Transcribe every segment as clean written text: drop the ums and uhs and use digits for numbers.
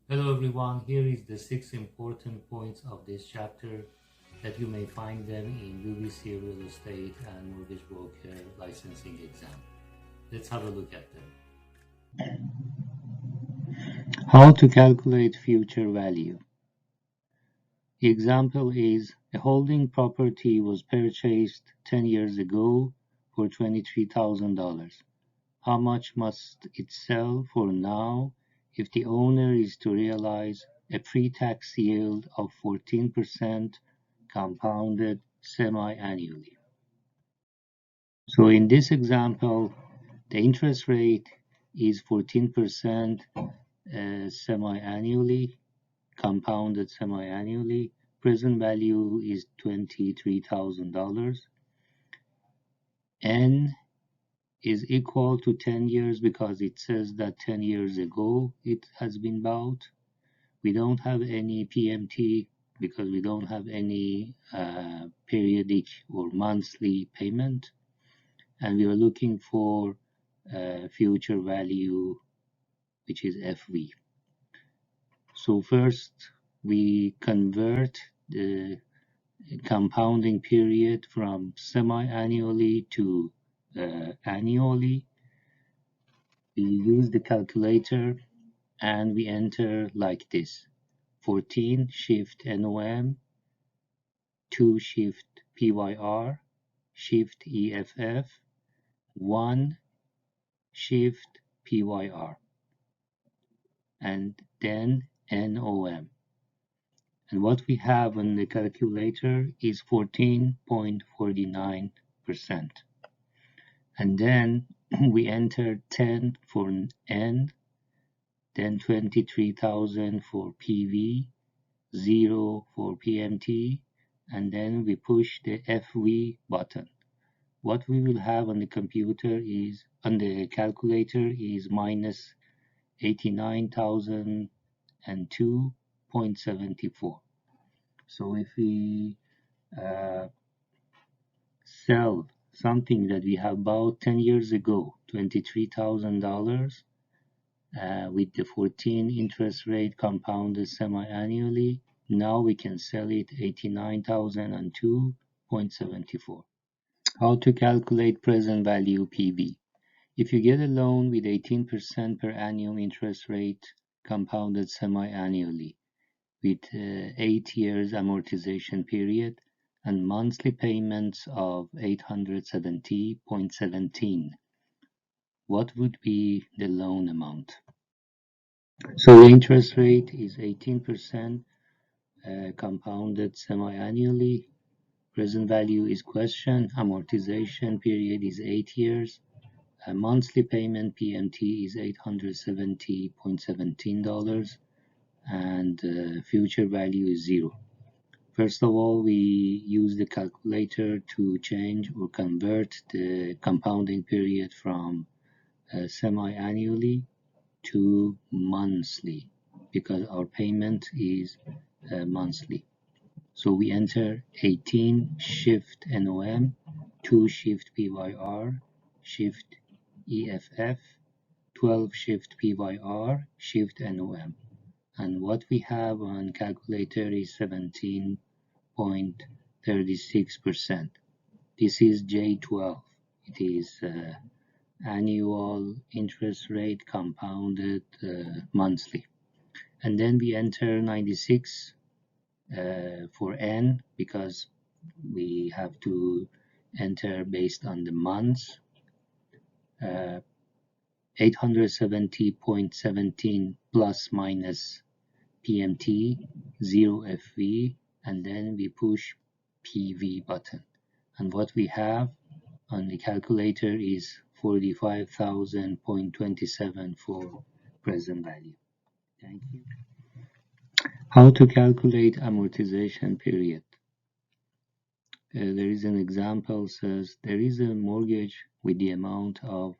Hello everyone, here is the 6 important points of this chapter that you may find them in UBC Real Estate and Mortgage Broker Licensing Exam. Let's have a look at them. How to calculate future value. The example is a holding property was purchased 10 years ago for $23,000. How much must it sell for now if the owner is to realize a pre-tax yield of 14% compounded semi-annually? So in this example, the interest rate is 14% semi-annually, compounded semi-annually. Present value is $23,000. N is equal to 10 years because it says that 10 years ago it has been bought. We don't have any PMT because we don't have any periodic or monthly payment, and we are looking for future value, which is FV. So first we convert the compounding period from semi-annually to annually. We use the calculator and we enter like this: 14 shift NOM, 2 shift PYR, shift EFF, 1 shift PYR, and then NOM. And what we have on the calculator is 14.49%. And then we enter 10 for N, then 23,000 for PV, 0 for PMT, and then we push the FV button. What we will have on the computer is, on the calculator, is minus 89,002.74. So if we sell something that we have bought 10 years ago, $23,000, with the 14 interest rate compounded semi-annually, now we can sell it 89,002.74. How to calculate present value PV. If you get a loan with 18% per annum interest rate compounded semi-annually with 8 years amortization period and monthly payments of 870.17, what would be the loan amount? So the interest rate is 18% compounded semi-annually. Present value is question. Amortization period is 8 years. Monthly payment PMT is $870.17, and future value is 0. First of all, we use the calculator to change or convert the compounding period from semi-annually to monthly because our payment is monthly. So we enter 18 shift NOM, 2 shift PYR, shift EFF, 12 shift PYR, shift NOM. And what we have on calculator is 17.36%. This is J12. It is annual interest rate compounded monthly. And then we enter 96 for N because we have to enter based on the months. 870.17 plus minus PMT, 0 FV, and then we push PV button. And what we have on the calculator is 45,000.27 for present value. Thank you. How to calculate amortization period. There is an example says there is a mortgage with the amount of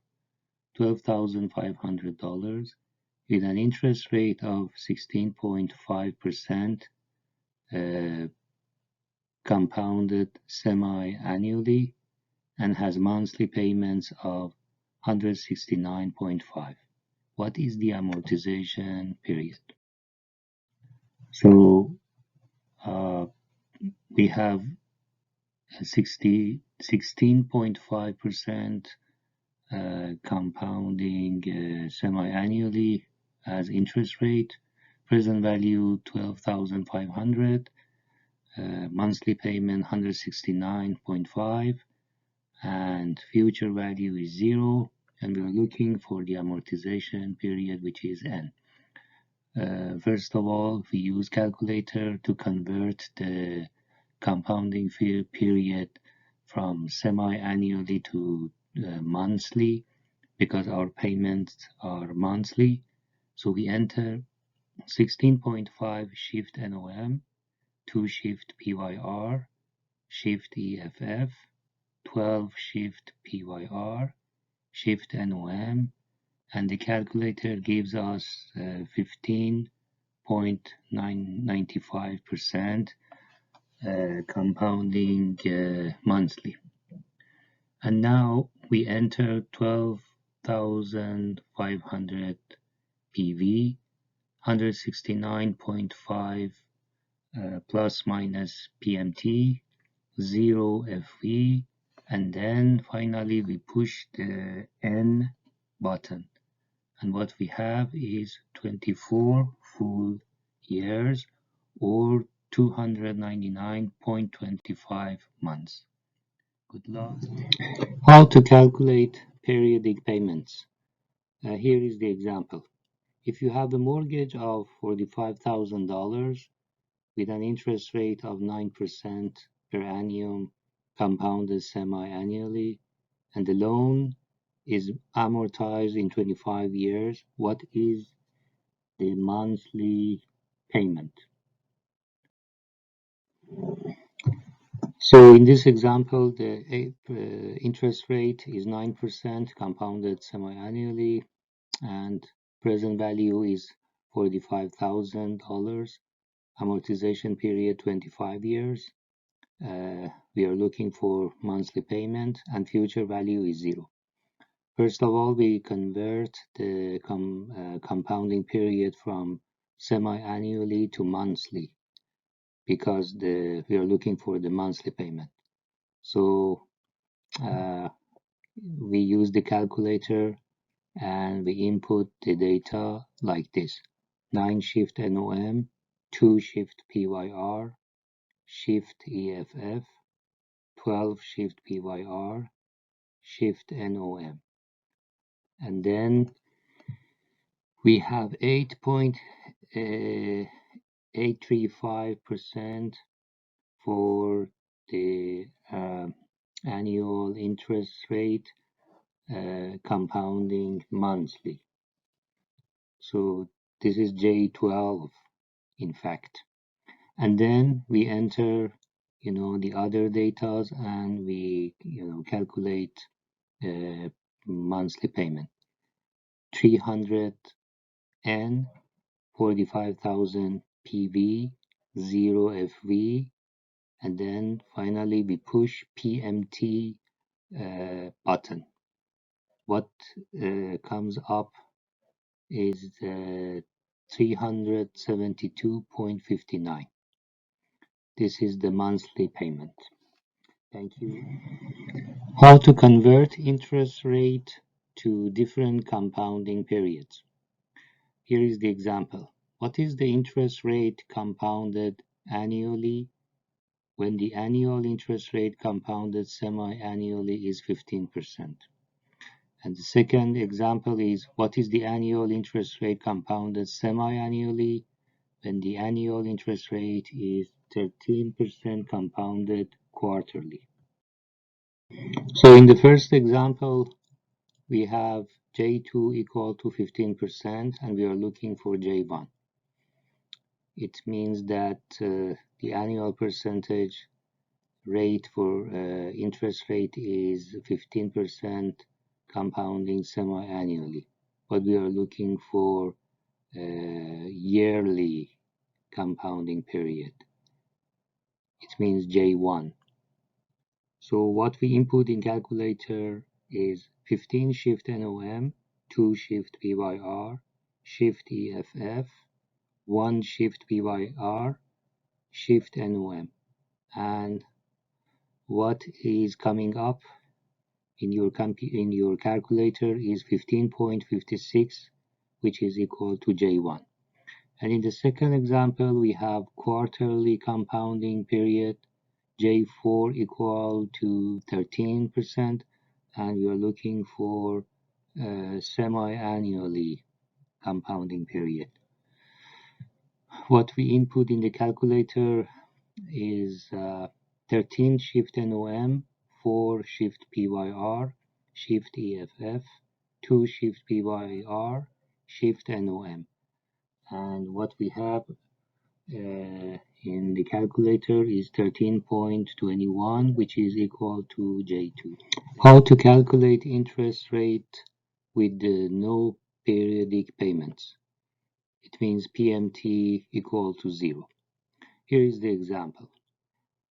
$12,500 with an interest rate of 16.5% compounded semi-annually and has monthly payments of 169.5. What is the amortization period? So we have 16.5% compounding semi-annually as interest rate, present value 12,500, monthly payment 169.5, and future value is 0, and we're looking for the amortization period, which is N. First of all, we use calculator to convert the compounding period from semi-annually to monthly, because our payments are monthly. So we enter 16.5 shift NOM, 2 shift PYR, shift EFF, 12 shift PYR, shift NOM, and the calculator gives us 15.995% compounding monthly. And now we enter 12,500 PV, 169.5 plus minus PMT, 0 FV, and then finally we push the N button. And what we have is 24 full years, or 299.25 months. Good luck. How to calculate periodic payments. Here is the example. If you have a mortgage of $45,000 with an interest rate of 9% per annum compounded semi-annually, and the loan is amortized in 25 years, what is the monthly payment? So in this example, the interest rate is 9% compounded semi-annually, and present value is $45,000. Amortization period 25 years. We are looking for monthly payment, and future value is 0. First of all, we convert the compounding period from semi-annually to monthly, because we are looking for the monthly payment. So we use the calculator and we input the data like this: 9 shift NOM, 2 shift PYR, shift EFF, 12 shift PYR, shift NOM. And then we have 8.835% for the annual interest rate compounding monthly. So this is J12, in fact. And then we enter, the other data, and we, calculate monthly payment. 300 N, 45,000 PV, 0 FV, and then finally we push PMT button. What comes up is 372.59. This is the monthly payment. Thank you. How to convert interest rate to different compounding periods. Here is the example. What is the interest rate compounded annually when the annual interest rate compounded semi-annually is 15%? And the second example is, what is the annual interest rate compounded semi-annually when the annual interest rate is 13% compounded quarterly? So in the first example, we have J2 equal to 15%, and we are looking for J1. It means that the annual percentage rate for interest rate is 15% compounding semi-annually, but we are looking for yearly compounding period. It means J1. So what we input in calculator is 15 shift NOM, 2 shift PYR, shift EFF, 1 shift PYR, shift NOM. And what is coming up in your calculator is 15.56, which is equal to J1. And in the second example, we have quarterly compounding period, J4 equal to 13%, and we are looking for semi-annually compounding period. What we input in the calculator is 13 shift NOM, 4 shift PYR, shift EFF, 2 shift PYR, shift NOM. And what we have in the calculator is 13.21, which is equal to J2. How to calculate interest rate with no periodic payments? It means PMT equal to 0. Here is the example.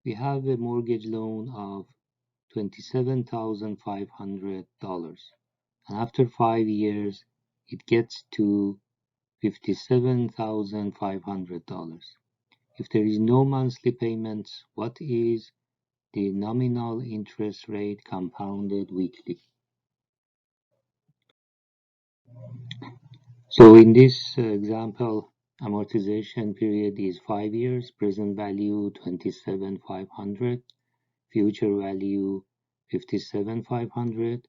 We have a mortgage loan of $27,500, and after 5 years it gets to $57,500. If there is no monthly payments, what is the nominal interest rate compounded weekly? So in this example, amortization period is 5 years, present value 27,500, future value 57,500,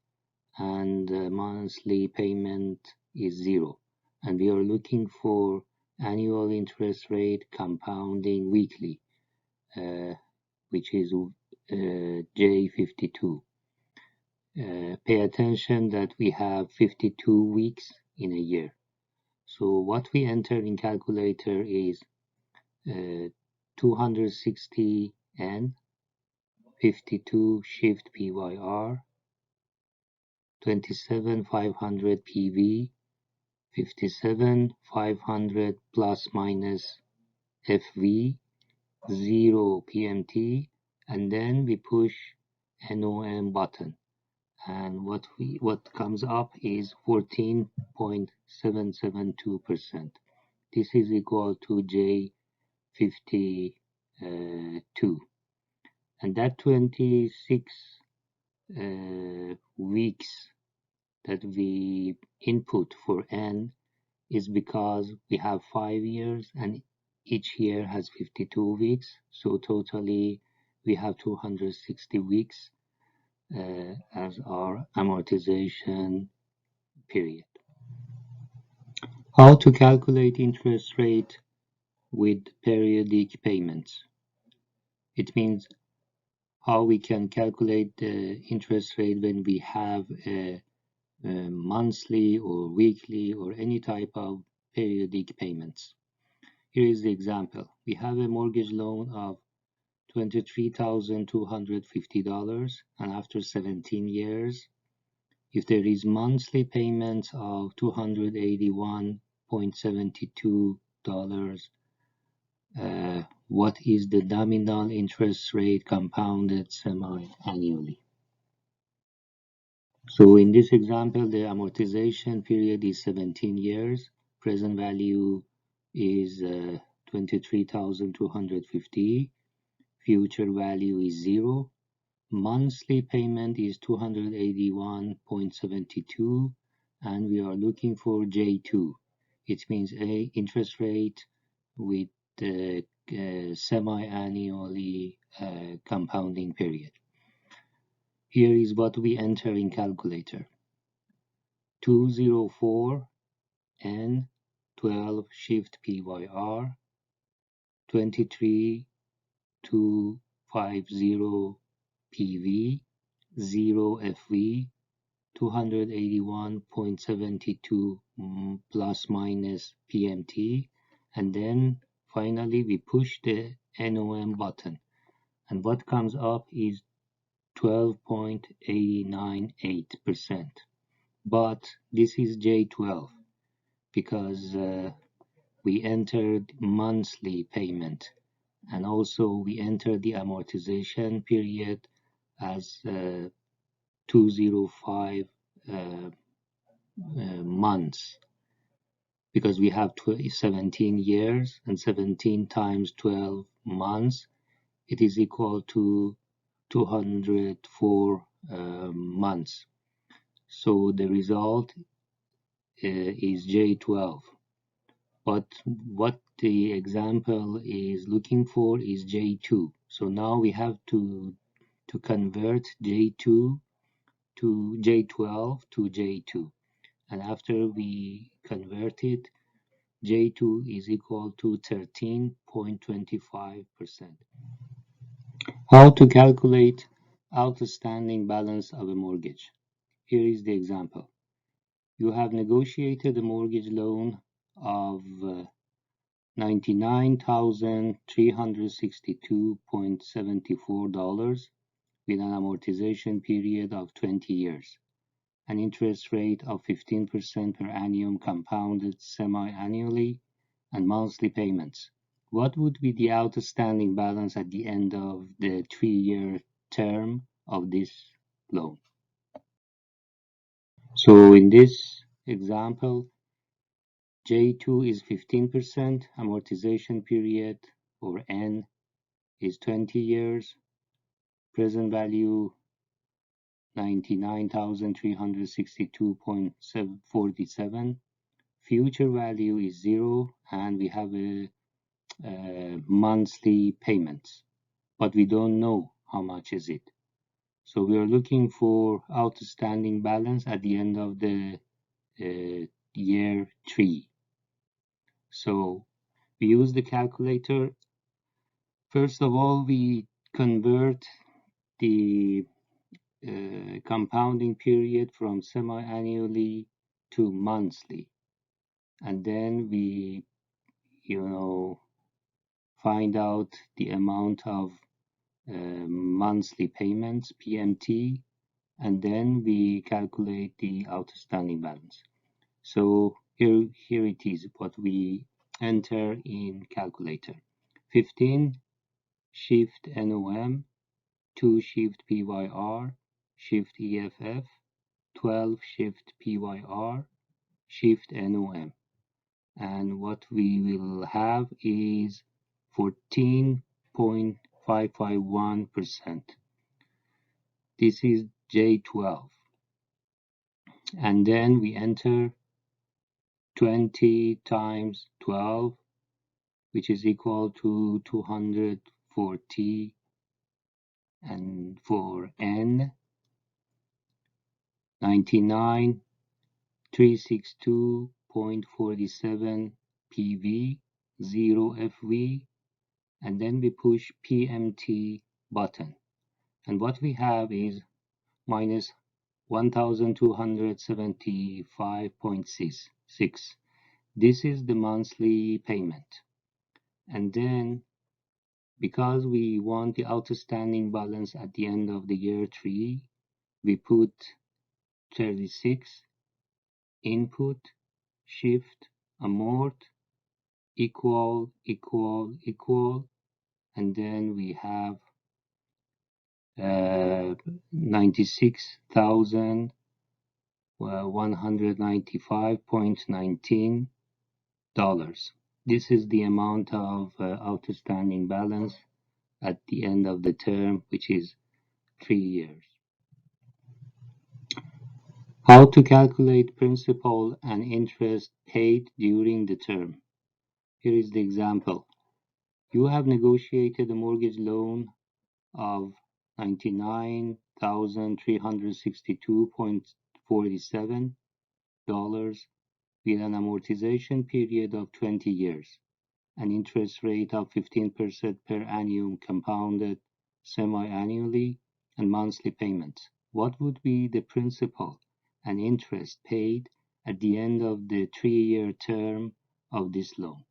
and monthly payment is 0. And we are looking for annual interest rate compounding weekly, which is J52. Pay attention that we have 52 weeks in a year. So what we enter in calculator is 260 N, 52 shift PYR, 27,500 PV, 57,500 plus minus FV, 0 PMT, and then we push NOM button. And what comes up is 14.772%. This is equal to J52. And that 26 weeks that we input for N is because we have 5 years and each year has 52 weeks. So totally we have 260 weeks as our amortization period. How to calculate interest rate with periodic payments? It means how we can calculate the interest rate when we have a monthly or weekly or any type of periodic payments. Here is the example. We have a mortgage loan of $23,250, and after 17 years, if there is monthly payments of $281.72, what is the nominal interest rate compounded semi-annually? So in this example, the amortization period is 17 years. Present value is 23,250. Future value is 0. Monthly payment is 281.72, and we are looking for J2. It means a interest rate with the semi-annually compounding period. Here is what we enter in calculator. 204 N, 12 shift PYR, 23,250 PV, 0 FV, 281.72 plus minus PMT, and then finally we push the NOM button, and what comes up is 12.898%. But this is J12 because we entered monthly payment, and also we entered the amortization period as 205 months. because we have 17 years, and 17 times 12 months, it is equal to 204 months. So the result is J12. But what the example is looking for is J2. So now we have to convert J2 to J12 to J2. And after we convert it, J2 is equal to 13.25%. How to calculate outstanding balance of a mortgage. Here is the example. You have negotiated a mortgage loan of $99,362.74 with an amortization period of 20 years, an interest rate of 15% per annum compounded semi-annually, and monthly payments. What would be the outstanding balance at the end of the 3-year term of this loan? So in this example, J2 is 15%, amortization period or N is 20 years, present value 99,362.47, future value is 0, and we have a monthly payments, but we don't know how much is it. So we are looking for outstanding balance at the end of the year 3. So we use the calculator. First of all, we convert the compounding period from semi-annually to monthly, and then we find out the amount of monthly payments, PMT, and then we calculate the outstanding balance. So here it is what we enter in calculator. 15 shift NOM, 2 shift PYR, shift EFF, 12 shift PYR, shift NOM. And what we will have is 14.551%. This is J12. And then we enter 20 times 12, which is equal to 240, and for N, 99,362.47 PV, 0 FV, and then we push PMT button. And what we have is minus 1,275.6. This is the monthly payment. And then, because we want the outstanding balance at the end of the year 3, we put 36, input, shift, amort, equal, and then we have 96,195.19 dollars. This is the amount of outstanding balance at the end of the term, which is 3 years. How to calculate principal and interest paid during the term. Here is the example. You have negotiated a mortgage loan of $99,362.47 with an amortization period of 20 years, an interest rate of 15% per annum compounded semi-annually, and monthly payments. What would be the principal and interest paid at the end of the 3-year term of this loan?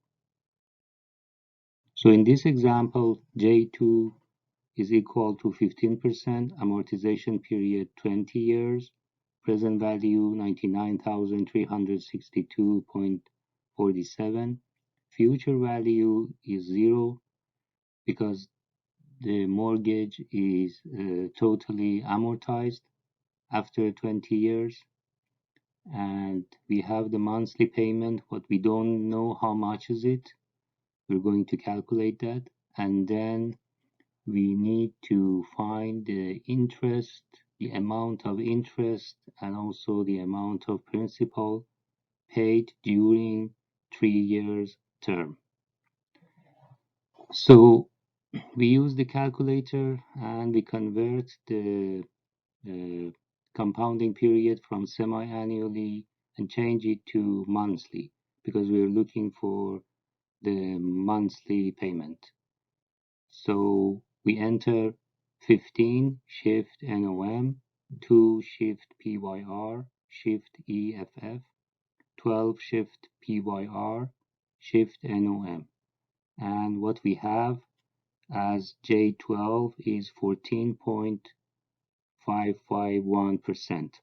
So in this example, J2 is equal to 15%, amortization period 20 years, present value 99,362.47, future value is 0 because the mortgage is totally amortized after 20 years, and we have the monthly payment, but we don't know how much is it. We're going to calculate that, and then we need to find the interest, the amount of interest, and also the amount of principal paid during 3 years term. So we use the calculator and we convert the compounding period from semi-annually and change it to monthly because we're looking for the monthly payment. So we enter 15 shift NOM, 2 shift PYR, shift EFF, 12 shift PYR, shift NOM. And what we have as J12 is 14.551%.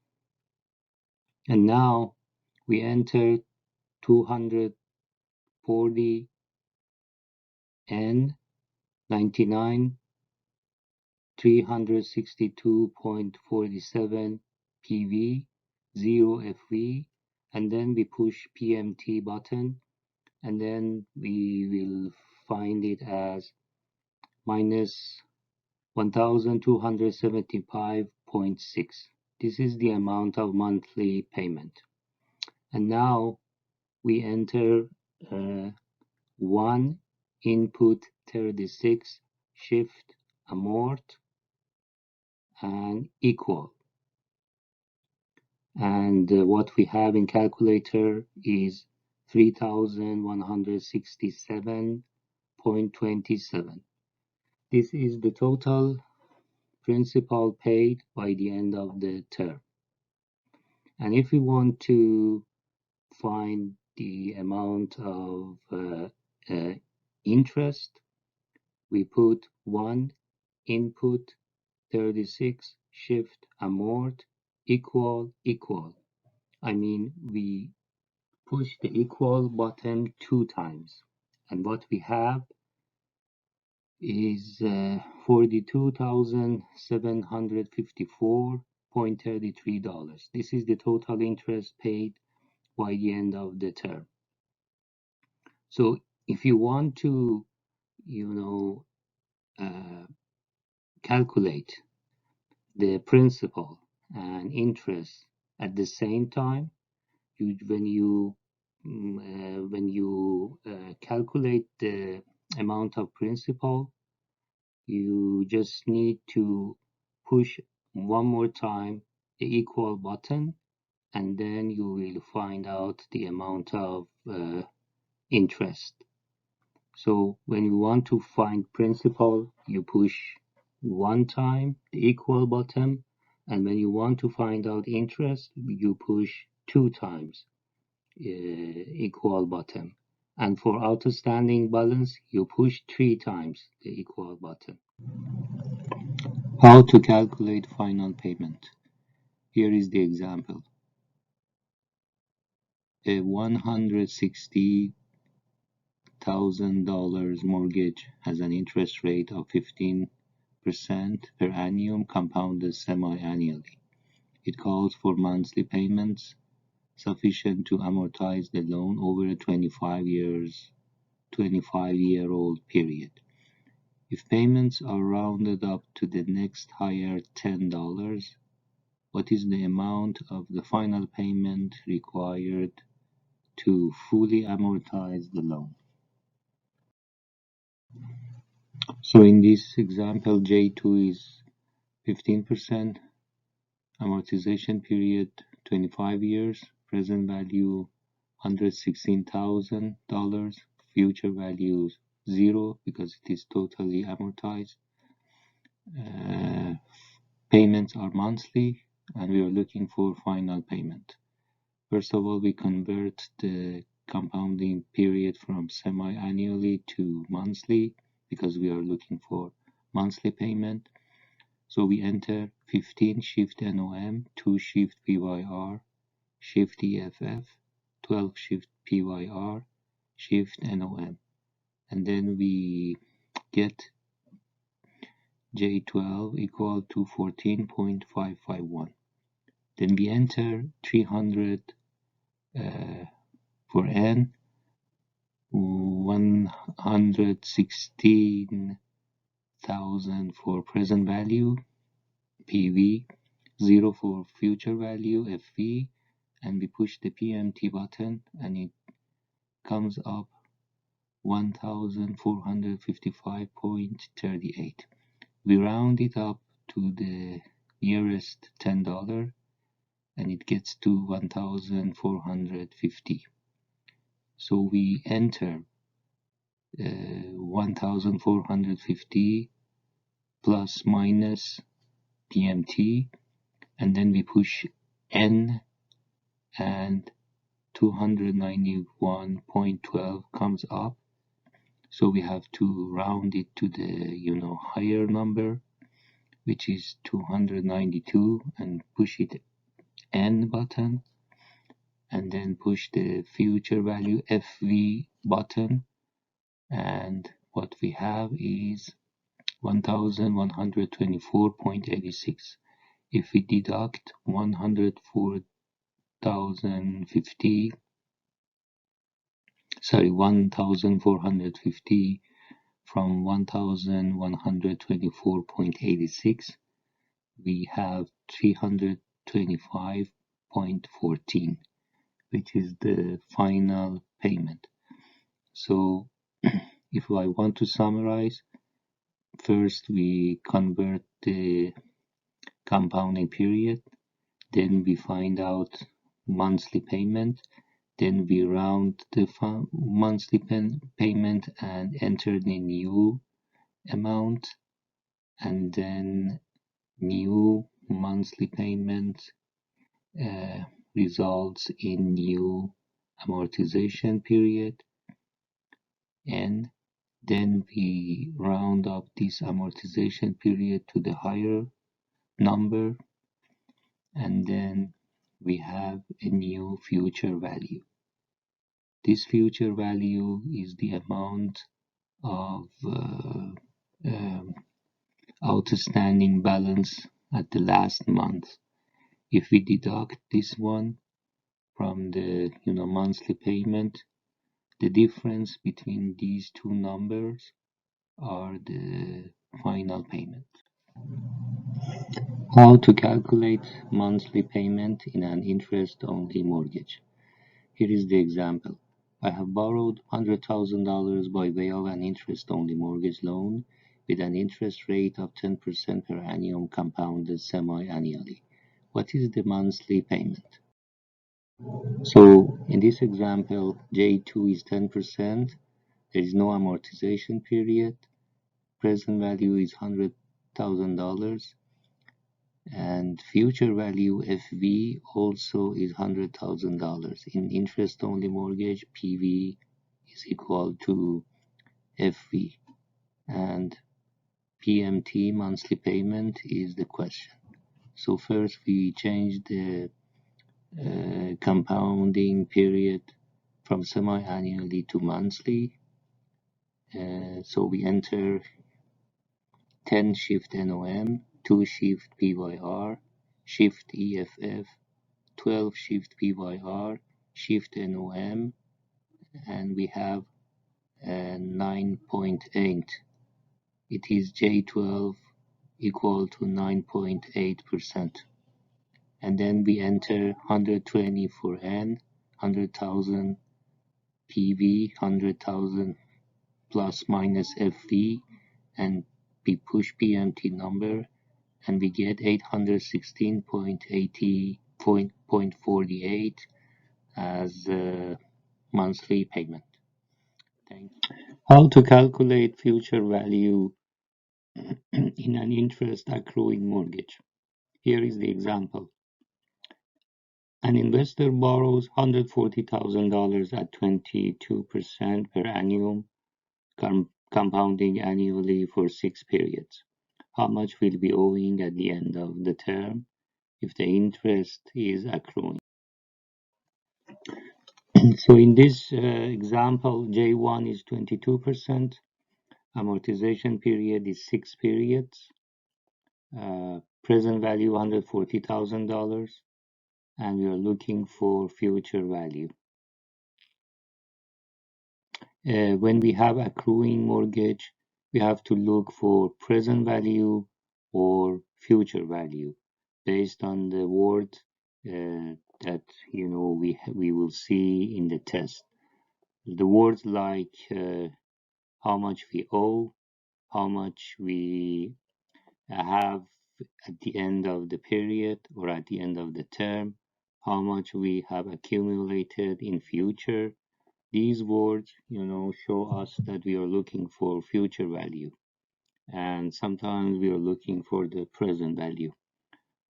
And now we enter 240 N 99 362.47 PV 0 FV, and then we push PMT button, and then we will find it as minus 1275.6. This is the amount of monthly payment. And now we enter 1 input 36 shift amort and equal. And what we have in calculator is 3167.27. This is the total principal paid by the end of the term. And if we want to find the amount of interest, we put 1 input 36 shift amort equal. I mean, we push the equal button 2 times. And what we have is $42,754.33. This is the total interest paid by the end of the term. So if you want to, calculate the principal and interest at the same time, when you calculate the amount of principal, you just need to push one more time the equal button, and then you will find out the amount of interest. So when you want to find principal, you push one time the equal button, and when you want to find out interest, you push 2 times equal button. And for outstanding balance, you push 3 times the equal button. How to calculate final payment. Here is the example. A $160,000 mortgage has an interest rate of 15% per annum compounded semi-annually. It calls for monthly payments sufficient to amortize the loan over a 25-year-old period. If payments are rounded up to the next higher $10, what is the amount of the final payment required to fully amortize the loan? So in this example, J2 is 15%, amortization period 25 years, present value $116,000, future value 0 because it is totally amortized. Payments are monthly, and we are looking for final payment. First of all, we convert the compounding period from semi-annually to monthly because we are looking for monthly payment. So we enter 15 shift NOM, 2 shift PYR, shift EFF, 12 shift PYR, shift NOM, and then we get J12 equal to 14.551. Then we enter 300 for N, 116,000 for present value, PV, 0 for future value, FV, and we push the PMT button and it comes up 1,455.38. We round it up to the nearest $10 and it gets to 1,450. So we enter 1,450 plus minus PMT, and then we push N, and 291.12 comes up. So we have to round it to the higher number, which is 292, and push it N button, and then push the future value FV button, and what we have is 1124.86. If we deduct 1450 from 1124.86, we have 325.14, which is the final payment. So if I want to summarize, first we convert the compounding period, then we find out monthly payment, then we round the monthly payment and enter the new amount, and then new monthly payment results in new amortization period, and then we round up this amortization period to the higher number, and then we have a new future value. This future value is the amount of outstanding balance at the last month. If we deduct this one from the monthly payment, the difference between these two numbers are the final payment. How to calculate monthly payment in an interest-only mortgage. Here is the example. I have borrowed $100,000 by way of an interest-only mortgage loan with an interest rate of 10% per annum compounded semi-annually. What is the monthly payment? So in this example, J2 is 10%. There is no amortization period. Present value is $100,000. And future value FV also is $100,000. In interest-only mortgage, PV is equal to FV, and PMT, monthly payment, is the question. So first we change the compounding period from semi-annually to monthly. So we enter 10 shift NOM, 2 shift PYR, shift EFF, 12 shift PYR, shift NOM, and we have 9.8. It is J12 equal to 9.8%. And then we enter 120 for N, 100,000 PV, 100,000 plus minus FV, and we push PMT number, and we get 816.80.48 as monthly payment. Thank you. How to calculate future value in an interest accruing mortgage. Here is the example. An investor borrows $140,000 at 22% per annum, compounding annually for 6 periods. How much will be owing at the end of the term if the interest is accruing? So in this example, J1 is 22%, amortization period is 6 periods, present value $140,000, and we are looking for future value. When we have accruing mortgage, we have to look for present value or future value based on the word that we will see in the test. The words like how much we owe, how much we have at the end of the period or at the end of the term, how much we have accumulated in future. These words, show us that we are looking for future value, and sometimes we are looking for the present value.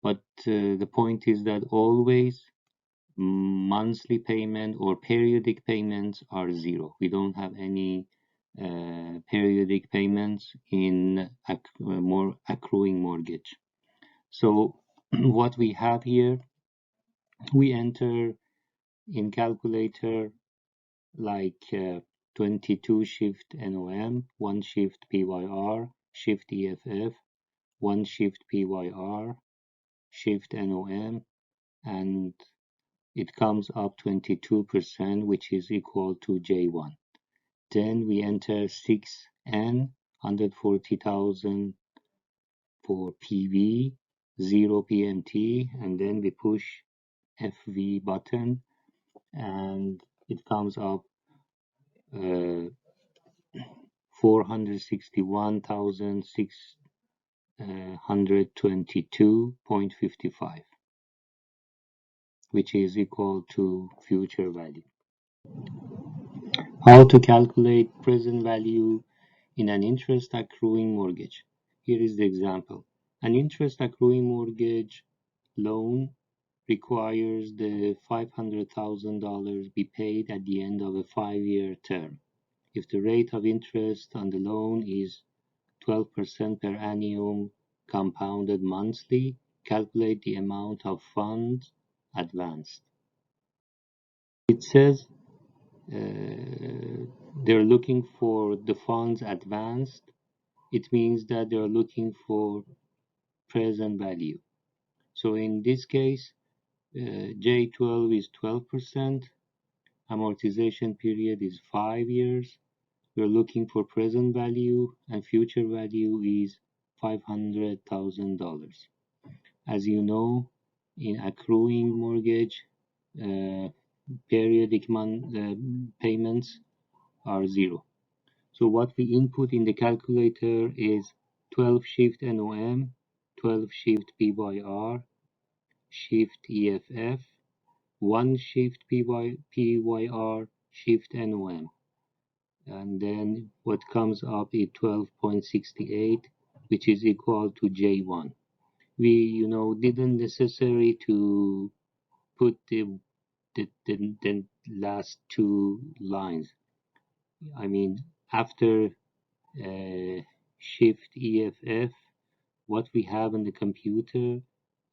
But the point is that always monthly payment or periodic payments are zero. We don't have any periodic payments in more accruing mortgage. So what we have here, we enter in calculator like 22 shift NOM, 1 shift PYR, shift EFF, 1 shift PYR, shift NOM, and it comes up 22%, which is equal to J1. Then we enter 6N, 140,000 for PV, 0 PMT, and then we push FV button, and it comes up 461,622.55, which is equal to future value. How to calculate present value in an interest accruing mortgage. Here is the example. An interest accruing mortgage loan requires the $500,000 be paid at the end of a 5-year term. If the rate of interest on the loan is 12% per annum compounded monthly, calculate the amount of funds advanced. It says they're looking for the funds advanced. It means that they're looking for present value. So in this case, J12 is 12%, amortization period is 5 years. We're looking for present value, and future value is $500,000. As you know, in accruing mortgage, periodic payments are zero. So what we input in the calculator is 12 shift NOM, 12 shift PYR, shift EFF, 1 shift PYR, shift NOM. And then what comes up is 12.68, which is equal to J1. We, didn't necessary to put the last two lines. I mean, after shift EFF, what we have in the computer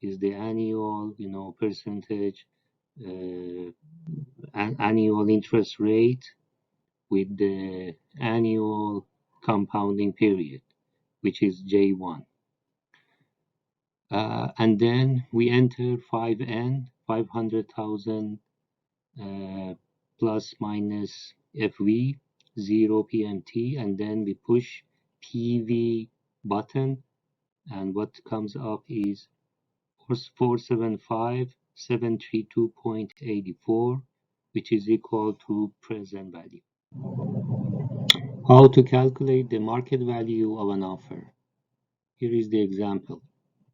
is the annual, percentage, annual interest rate with the annual compounding period, which is J1. And then we enter 5N, 500,000 plus minus FV, 0 PMT, and then we push PV button, and what comes up is 475,732.84, which is equal to present value. How to calculate the market value of an offer. Here is the example.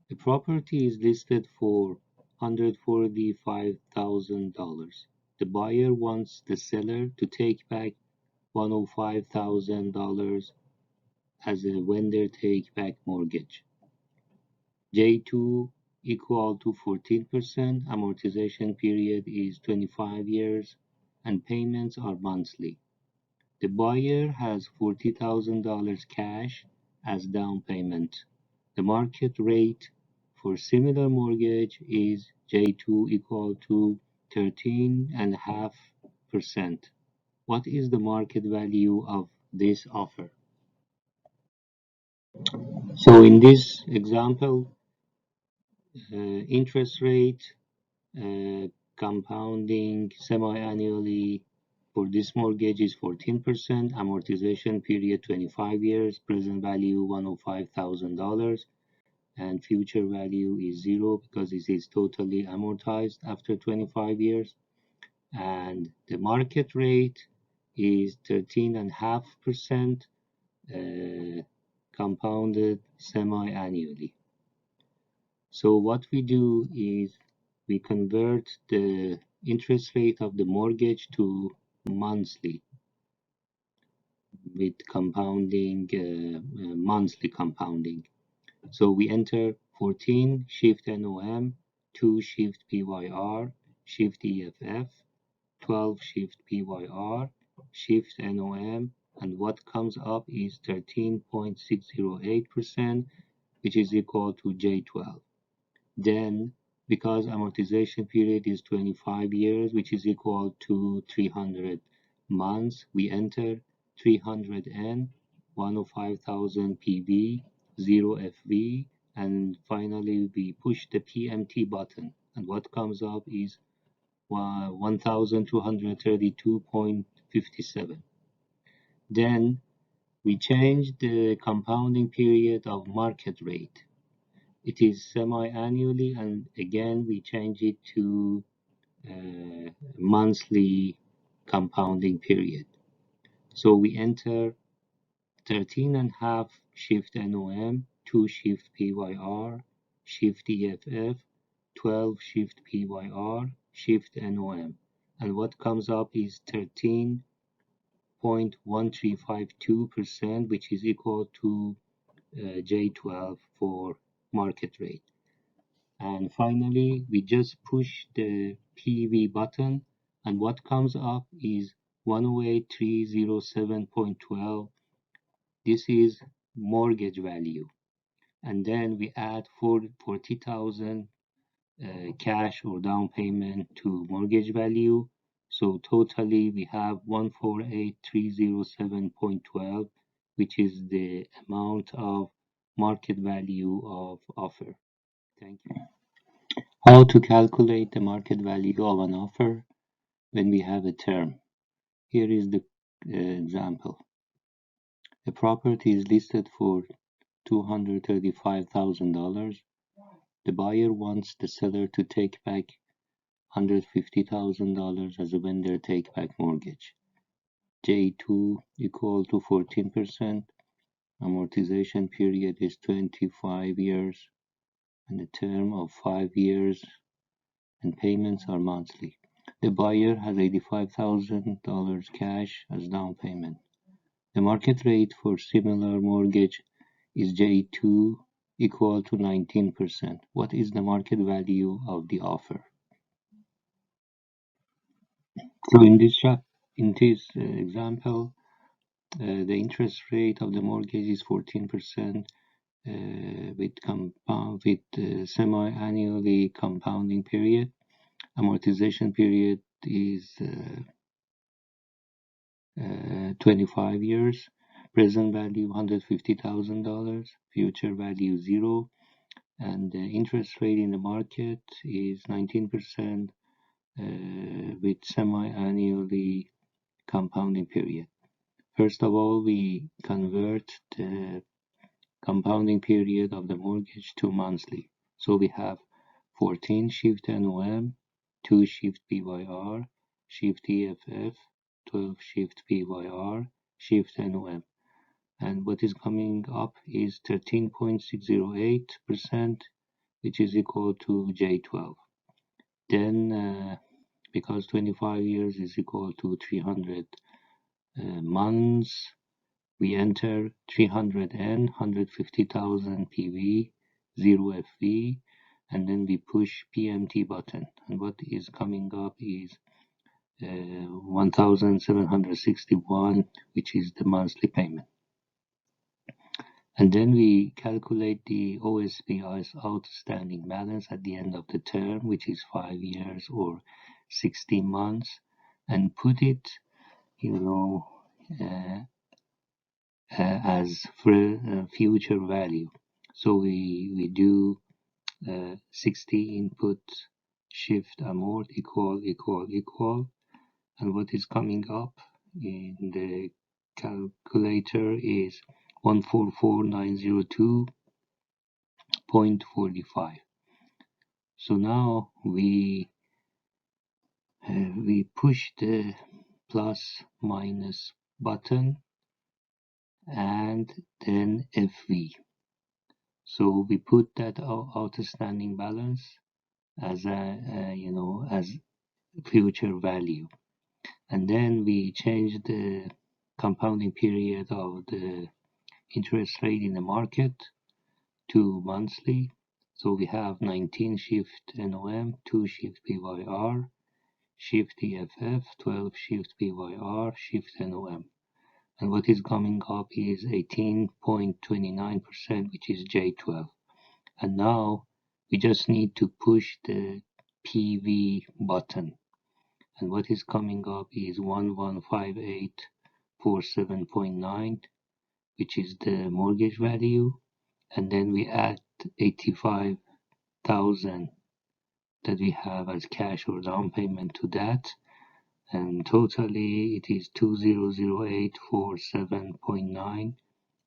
The property is listed for $145,000. The buyer wants the seller to take back $105,000 as a vendor take back mortgage. J2 equal to 14%, amortization period is 25 years, and payments are monthly. The buyer has $40,000 cash as down payment. The market rate for similar mortgage is J2 equal to 13.5%. What is the market value of this offer? So in this example, interest rate Uh, Compounding semi-annually for this mortgage is 14%, amortization period 25 years, present value $105,000, and future value is zero because it is totally amortized after 25 years. And the market rate is 13.5%, compounded semi-annually. So what we do is we convert the interest rate of the mortgage to monthly with compounding, monthly compounding. So we enter 14 shift NOM, 2 shift PYR, shift EFF, 12 shift PYR, shift NOM, and what comes up is 13.608%, which is equal to J12. Then, because amortization period is 25 years, which is equal to 300 months, we enter 300N, 105,000 PV, 0 FV, and finally we push the PMT button. And what comes up is 1,232.57. Then we change the compounding period of market rate. It is semi-annually, and again we change it to monthly compounding period. So we enter 13.5 shift NOM, 2 shift PYR, shift EFF, 12 shift PYR, shift NOM. And what comes up is 13.1352%, which is equal to J12 for market rate. And finally, we just push the PV button, and what comes up is 108,307.12. This is mortgage value. And then we add 40,000 cash or down payment to mortgage value. So totally we have 148,307.12, which is the amount of market value of offer. Thank you. How to calculate the market value of an offer when we have a term. Here is the example. A property is listed for $235,000. The buyer wants the seller to take back $150,000 as a vendor take-back mortgage. J2 equal to 14%. Amortization period is 25 years and a term of 5 years, and payments are monthly. The buyer has $85,000 cash as down payment. The market rate for similar mortgage is J2 equal to 19%. What is the market value of the offer? So in this example, the interest rate of the mortgage is 14%, with semi-annually compounding period. Amortization period is 25 years. Present value $150,000. Future value zero. And the interest rate in the market is 19%, with semi-annually compounding period. First of all, we convert the compounding period of the mortgage to monthly. So we have 14 shift NOM, 2 shift PYR, shift EFF, 12 shift PYR, shift NOM. And what is coming up is 13.608%, which is equal to J12. Then, because 25 years is equal to 300 months, we enter 300N, 150,000 PV, 0 FV, and then we push PMT button. And what is coming up is 1,761, which is the monthly payment. And then we calculate the OSBI's outstanding balance at the end of the term, which is 5 years or 60 months, and put it, as future value. So we do 60 input shift amort equal, and what is coming up in the calculator is 144902.45. So now we push the plus minus button and then FV. So we put that outstanding balance as as future value, and then we change the compounding period of the interest rate in the market to monthly. So we have 19 shift NOM, 2 shift PYR, shift EFF, 12 shift PYR, shift NOM. And what is coming up is 18.29%, which is J12. And now we just need to push the PV button. And what is coming up is 115847.9, which is the mortgage value. And then we add 85,000 that we have as cash or down payment to that. And totally it is 200847.9,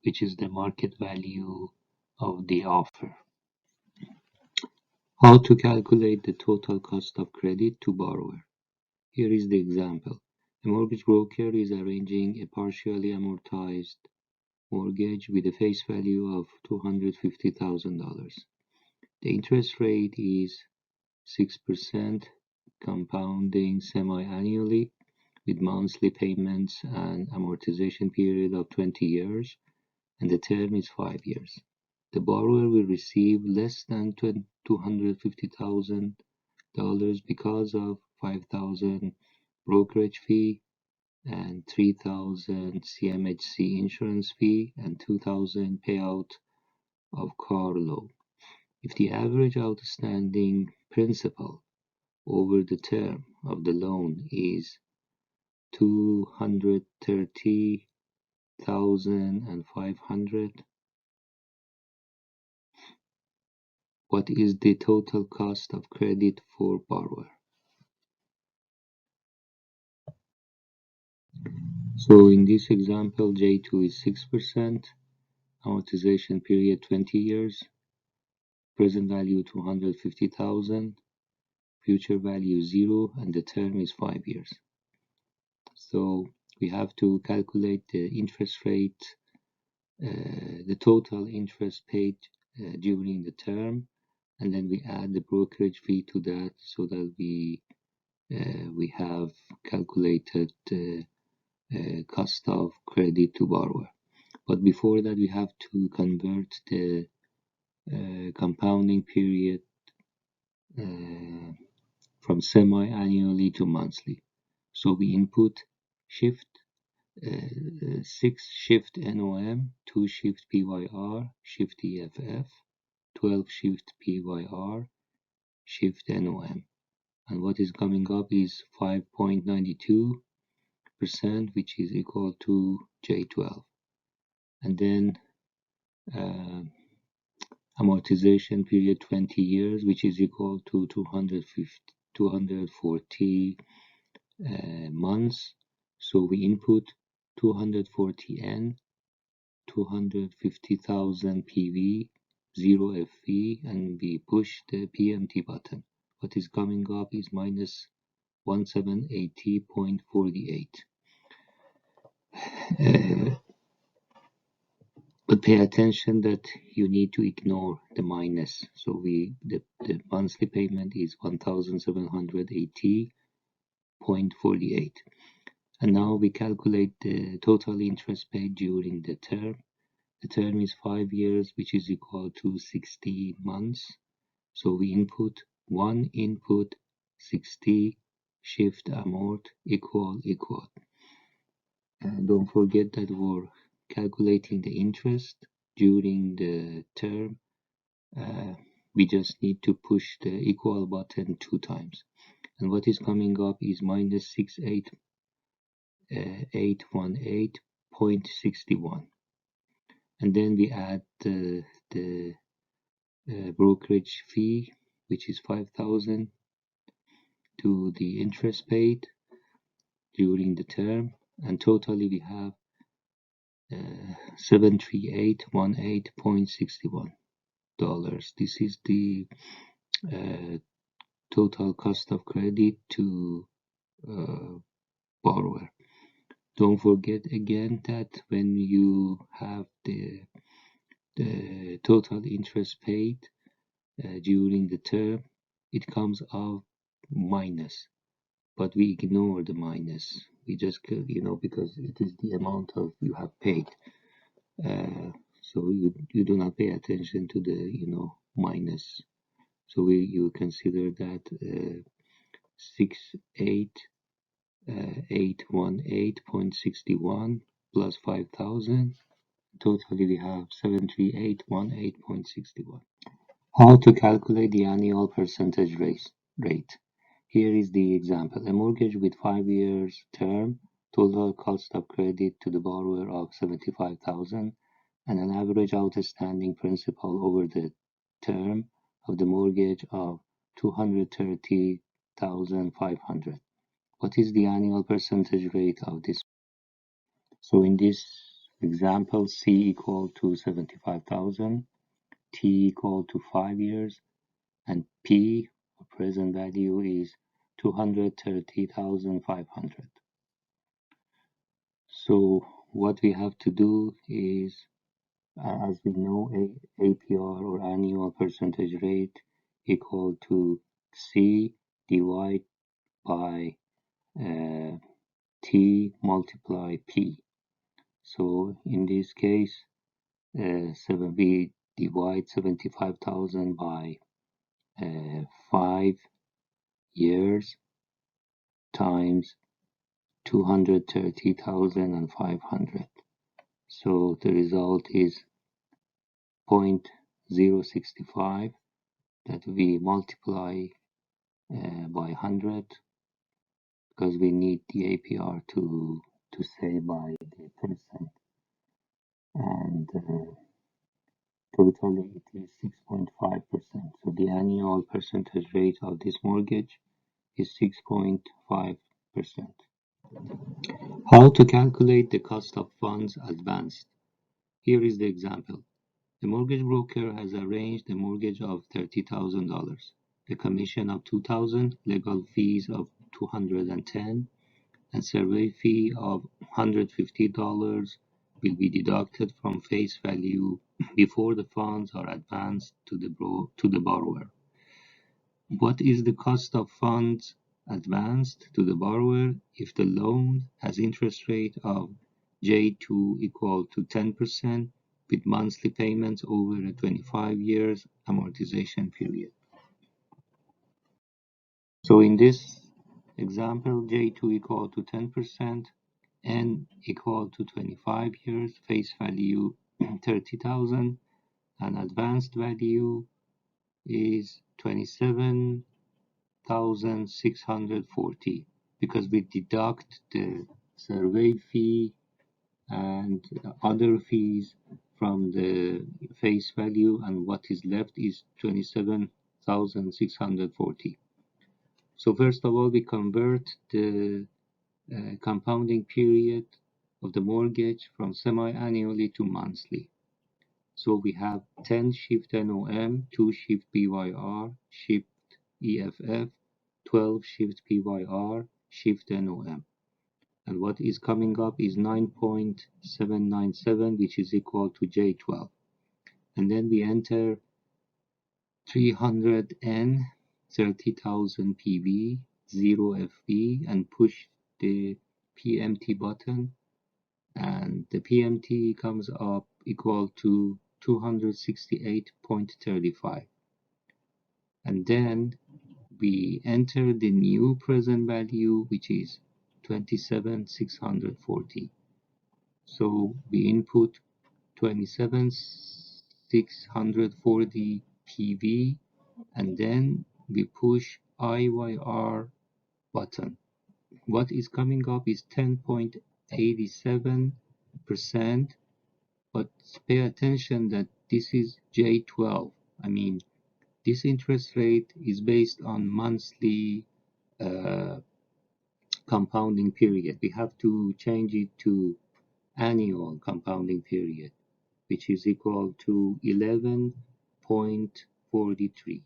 which is the market value of the offer. How to calculate the total cost of credit to borrower. Here is the example. A mortgage broker is arranging a partially amortized mortgage with a face value of $250,000. The interest rate is 6% compounding semi-annually with monthly payments and amortization period of 20 years, and the term is 5 years. The borrower will receive less than $250,000 because of $5,000 brokerage fee and $3,000 CMHC insurance fee and $2,000 payout of car loan. If the average outstanding principal over the term of the loan is $230,500, what is the total cost of credit for borrower? So in this example, J2 is 6%, amortization period 20 years, present value 250,000, future value 0, and the term is 5 years. So we have to calculate the interest rate, the total interest paid during the term, and then we add the brokerage fee to that, so that we have calculated the cost of credit to borrower. But before that, we have to convert the compounding period from semi-annually to monthly. So we input shift 6 shift NOM, 2 shift PYR, shift EFF, 12 shift PYR, shift NOM. And what is coming up is 5.92%, which is equal to J12. And then amortization period 20 years, which is equal to 240 months. So we input 240N, 250,000 PV, 0 FV, and we push the PMT button. What is coming up is minus 1780.48. But pay attention that you need to ignore the minus. So the monthly payment is 1780.48. And now we calculate the total interest paid during the term. The term is 5 years, which is equal to 60 months. So we input 60 shift amort equal. And don't forget that we're calculating the interest during the term. We just need to push the equal button 2 times. And what is coming up is minus 68818.61. And then we add the brokerage fee, which is 5,000, to the interest paid during the term, and totally we have 73818.61 dollars. This is the uh, total cost of credit to borrower. Don't forget again that when you have the total interest paid during the term, it comes out minus, but we ignore the minus. We just, because it is the amount of you have paid. So you do not pay attention to the, minus. So you consider that 68818.61 plus 5,000. Totally we have 73818.61. How to calculate the annual percentage rate. Here is the example. A mortgage with 5 years term, total cost of credit to the borrower of 75,000, and an average outstanding principal over the term of the mortgage of 230,500. What is the annual percentage rate of this? So in this example, C equal to 75,000, T equal to 5 years, and P, present value, is 230,500. So what we have to do is, as we know, APR, or annual percentage rate, equal to C divided by T multiply P. So in this case, we divide 75,000 by 5 years times 230,500. So the result is 0.065 that we multiply by 100, because we need the APR to say by the percent, and totally it is 6.5%. So the annual percentage rate of this mortgage is 6.5%. How to calculate the cost of funds advanced. Here is the example. The mortgage broker has arranged a mortgage of $30,000, a commission of $2,000, legal fees of $210, and survey fee of $150 will be deducted from face value before the funds are advanced to the borrower. What is the cost of funds advanced to the borrower if the loan has interest rate of J2 equal to 10% with monthly payments over a 25 years amortization period? So in this example, J2 equal to 10%, N equal to 25 years, face value 30,000, and advanced value is 27,640, because we deduct the survey fee and other fees from the face value, and what is left is 27,640. So first of all, we convert the compounding period of the mortgage from semi-annually to monthly. So we have 10 shift NOM, 2 shift PYR, shift EFF, 12 shift PYR, shift NOM. And what is coming up is 9.797, which is equal to J12. And then we enter 300N, 30,000 PV, 0 FB, and push the PMT button, and the PMT comes up equal to 268.35. And then we enter the new present value, which is 27,640. So we input 27,640 PV, and then we push IYR button. What is coming up is 10.87%, but pay attention that this is J12. I mean, this interest rate is based on monthly uh, compounding period. We have to change it to annual compounding period, which is equal to 11.43.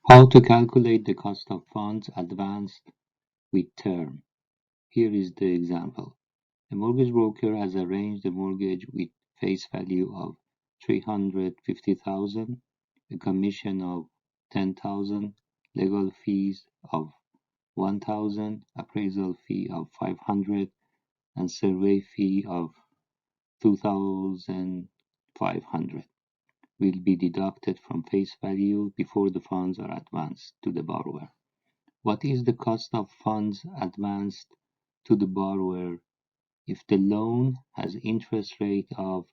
How to calculate the cost of funds advanced with term. Here is the example. A mortgage broker has arranged a mortgage with face value of 350,000, a commission of 10,000, legal fees of 1,000, appraisal fee of 500, and survey fee of 2,500 will be deducted from face value before the funds are advanced to the borrower. What is the cost of funds advanced to the borrower if the loan has interest rate of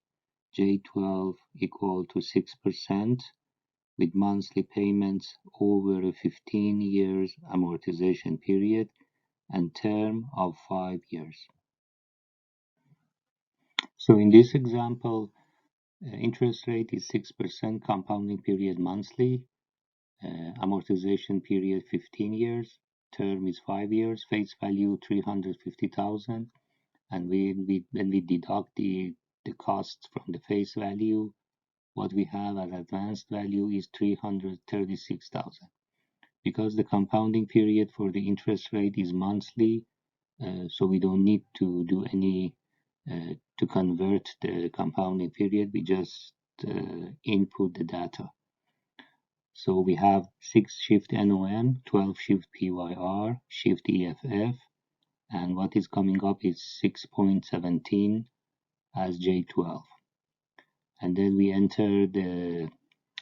J12 equal to 6% with monthly payments over a 15 years amortization period and term of 5 years? So in this example, interest rate is 6%, compounding period monthly, amortization period 15 years, term is 5 years, face value 350,000, and when we deduct the costs from the face value, what we have as advanced value is 336,000. Because the compounding period for the interest rate is monthly, so we don't need to do any to convert the compounding period. We just input the data. So we have 6 shift NOM, 12 shift PYR, shift EFF, and what is coming up is 6.17 as J12. And then we enter the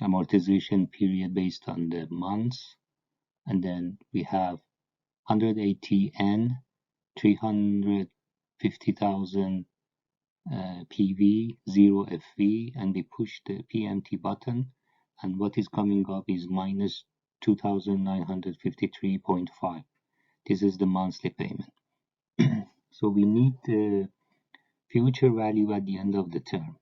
amortization period based on the months, and then we have 180N, 350,000 PV, 0 FV, and we push the PMT button, and what is coming up is minus 2,953.5. This is the monthly payment. So we need the future value at the end of the term.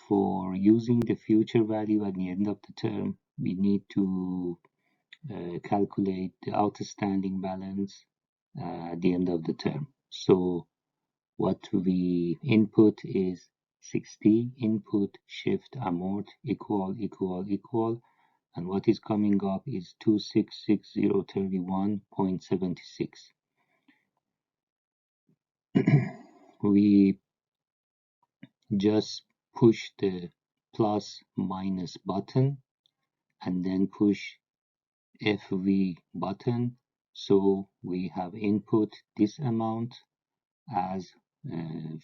For using the future value at the end of the term, we need to calculate the outstanding balance at the end of the term. So what we input is 60 input shift amort equal, and what is coming up is 266031.76. We just push the plus minus button and then push FV button, so we have input this amount as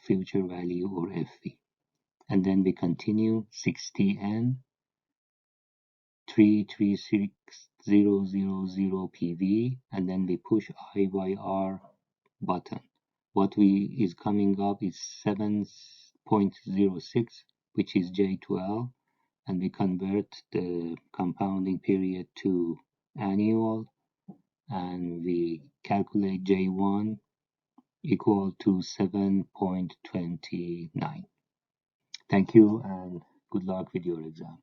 future value or FV, and then we continue 60N 336000 PV, and then we push IYR button. What is coming up is 7.06, which is J12, and we convert the compounding period to annual, and we calculate J1 equal to 7.29. Thank you and good luck with your exam.